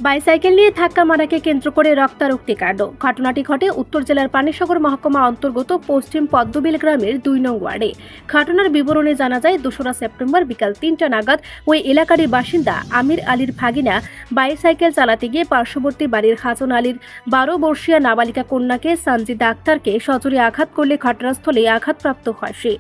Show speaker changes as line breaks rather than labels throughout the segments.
Bicycle নিয়ে ধাক্কা মারাকে কেন্দ্র করে রক্তারক্তি কাণ্ড। ঘটনাটি ঘটে উত্তর জেলার পানিসাগর মহকুমা অন্তর্গত পশ্চিম পদ্মবিল গ্রামের ২ নং ওয়ার্ডে। ঘটনার বিবরণে জানা যায়, ২রা সেপ্টেম্বর বিকাল ৩টা নাগাদ ওই এলাকারই বাসিন্দা আমির আলীর ভাগিনা বাইসাইকেল চালাতে গিয়ে পার্শ্ববর্তী বাড়ির হাসান আলীর ১২ বর্ষীয় নাবালিকা কন্যাকে সানজিদা আক্তারকে সজোরে আঘাত করলে ঘটনাস্থলে আঘাতপ্রাপ্ত হয় সে।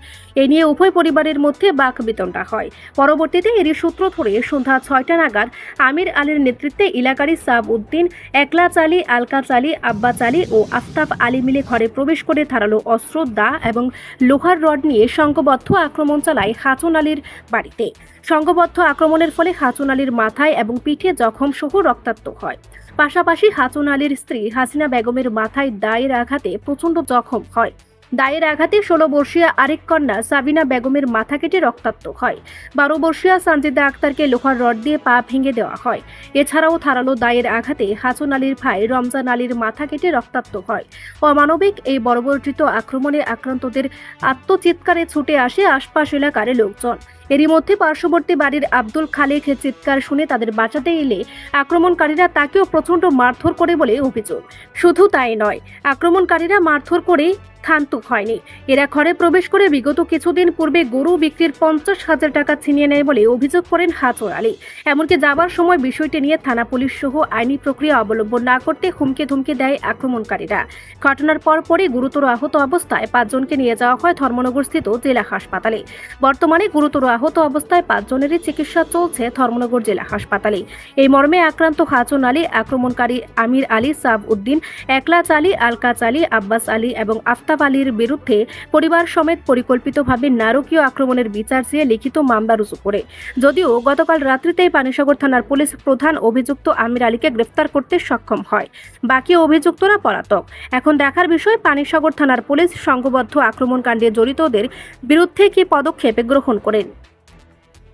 এ নিয়ে উভয় পরিবারের মধ্যে বাকবিতণ্ডা হয়। পরবর্তীতে এরই সূত্র ধরে সন্ধ্যা ৬টা নাগাদ আমির আলীর নেতৃত্বে এলাকারী সাব উদ্দিন, একলাচ আলী, আলকাচ আলী, আব্বাস আলী ও আফতাব আলী মিলে ঘরে প্রবেশ করে ধারালো অস্ত্র, দা এবং লোহার রড নিয়ে সংঘবদ্ধ আক্রমণ চালায় হাসান আলীর বাড়িতে। সংঘবদ্ধ আক্রমণের ফলে হাসান আলীর মাথায় এবং পিঠে জখম সহ রক্তাক্ত হয়। পাশাপাশি হাসান আলীর স্ত্রী হাসিনা বেগমের মাথায় দায়ের আঘাতে প্রচণ্ড জখম হয়। দায়ের আঘাতে ১৬ বর্ষীয় আরেক কন্যা সাবিনা বেগমের মাথা কেটে রক্তাক্ত হয়। ১২ বর্ষীয় সানজিদা আক্তারকে লোহার রড দিয়ে পা ভেঙে দেওয়া হয়। এছাড়াও ধারালো দায়ের আঘাতে হাসান আলীর ভাই রমজান আলীর মাথা কেটে রক্তাক্ত হয়। অমানবিক এই বর্বরচিত আক্রমণে আক্রান্তদের আত্মচিৎকারে ছুটে আসে আশপাশ এলাকার লোকজন। এরই মধ্যে পার্শ্ববর্তী বাড়ির আব্দুল খালেক চিৎকার শুনে তাদের বাঁচাতে এলে আক্রমণকারীরা তাকেও প্রচণ্ড মারধর করে বলে অভিযোগ। শুধু তাই নয়, আক্রমণকারীরা মারধর করে ক্ষান্ত হয়নি। এরা ঘরে প্রবেশ করে বিগত কিছুদিন পূর্বে গরু বিক্রির ৫০,০০০ টাকা ছিনিয়ে নেয় বলে অভিযোগ করেন হাসান আলী। এমনকি যাবার সময় বিষয়টি নিয়ে থানা পুলিশ সহ আইনি প্রক্রিয়া অবলম্বন না করতে হুমকি ধুমকি দেয় আক্রমণকারীরা। ঘটনার পরপরই গুরুতর আহত অবস্থায় ৫ জনকে নিয়ে যাওয়া হয় ধর্মনগরস্থিত জেলা হাসপাতালে। বর্তমানে গুরুতর আহত অবস্থায় ৫ জনেরই চিকিৎসা চলছে ধর্মনগর জেলা হাসপাতালে। এই মর্মে আক্রান্ত হাসান আলী, আক্রমণকারী আমির আলী, সাব উদ্দিন, একলাচ আলী, আলকাচ আলী, আব্বাস আলী এবং আফতাব আলীর বিরুদ্ধে পরিবার সমেত পরিকল্পিতভাবে নারকীয় আক্রমণের বিচার চেয়ে লিখিত মামলা রুজু করে। যদিও গতকাল রাত্রিতেই পানিসাগর থানার পুলিশ প্রধান অভিযুক্ত আমির আলীকে গ্রেফতার করতে সক্ষম হয়। বাকি অভিযুক্তরা পলাতক। এখন দেখার বিষয় পানিসাগর থানার পুলিশ সংঘবদ্ধ আক্রমণকাণ্ডে জড়িতদের বিরুদ্ধে কি পদক্ষেপ গ্রহণ করেন।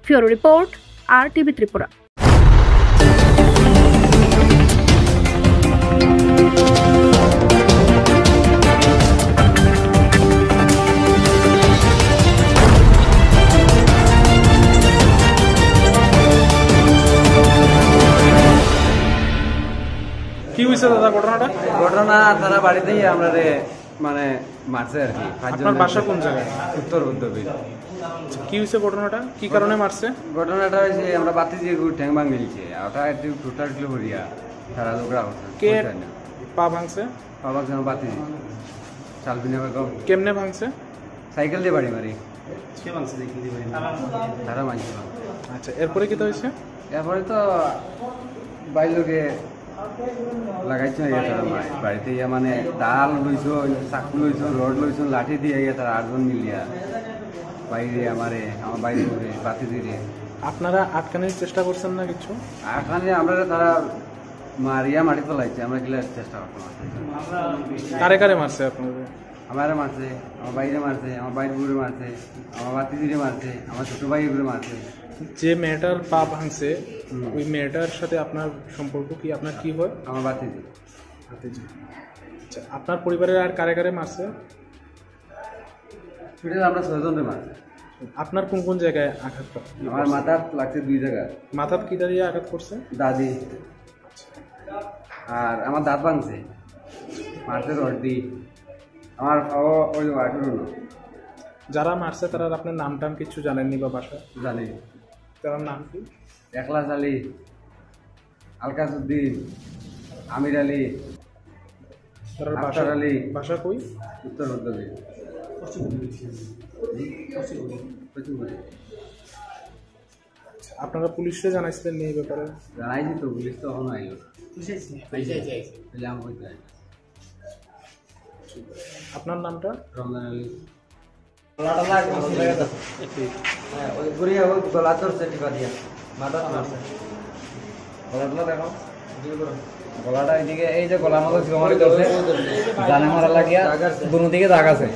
ফিউরো রিপোর্ট, RTV ত্রিপুরা।
কি হয়েছে দাদা ঘটনাটা?
ঘটনা তারা বাড়িতেই আমরা মানে মারছে আর কি।
আপনার বাসা কোন জায়গায়?
উত্তর পদ্মবিল।
কি হয়েছে ঘটনাটা? কি কারণে মারছে?
ঘটনাটা হয়েছে আমরা বাতি দিয়ে ঠ্যাং ভাঙিয়েছে, ওটা একটু ঠোঁটার কিলো ভরিয়া তারা লোকরা
কে পা ভাঙছে?
পা ভাঙছে আমার বাতি চালবিনা বেগম।
কেমনে ভাঙছে?
সাইকেল দিয়ে বাড়ি মারি। তারা মানছে।
আচ্ছা, এরপরে কি হয়েছে?
এরপরে তো বাইর লোকে লাগাইছো বাড়িতে মানে ডাল লইছ, চাকু লইছ, রড লইছ, লাঠি দিয়ে তারা ৮ জন মিলিয়া বাইরে আমার বাইরে বাতি দিয়ে।
আপনারা আটকানোর চেষ্টা করছেন না কিছু?
আটকানি আমরা তারা মারিয়া মাটি ফেলাইছে, আমরা গেলে চেষ্টা করতাম।
কারে কারে মারছে আপনাদের?
আমারে মারছে, আমার বাইরে মারছে, আমার বাইরে ঘুরে মারছে, আমার বাতি দিয়ে মারছে, আমার ছোট ভাই ঘুরে মারছে।
যে মেয়েটার পা ভাঙছে ওই মেয়েটার সাথে আপনার সম্পর্ক কি? আপনার কি হয়?
আমার বাতি।
আচ্ছা, আপনার পরিবারের আর কারে কারে মারছে?
আমরা ৬ জনের মারছে।
আপনার কোন কোন জায়গায় আঘাত?
আমার মাথা লাগছে 2 জায়গায়।
মাথাত কি দাঁড়িয়ে আঘাত করছে?
দাদি। আর আমার দাঁত ভাঙছে, মারছে রডি। আমার ওই
যারা মারছে তারা আপনার নাম টাম কিছু জানেননি বা বাসা?
জানি।
তার নাম কি?
একলাচ আলী, আলকাচ উদ্দিন, আমির আলী, আফতাব আলী।
বাসা কই?
উত্তর পদ্মবিল।
আপনারা পুলিশে জানাইছিলেন এই ব্যাপারে?
জানাইছি তো, পুলিশ তো এখনো আইল।
আপনার নামটা?
রমজান আলী। গলাটা এইদিকে, এই যে গলার মতো জানে মারা লাগিয়া দুনো দিকে দাগ আছে।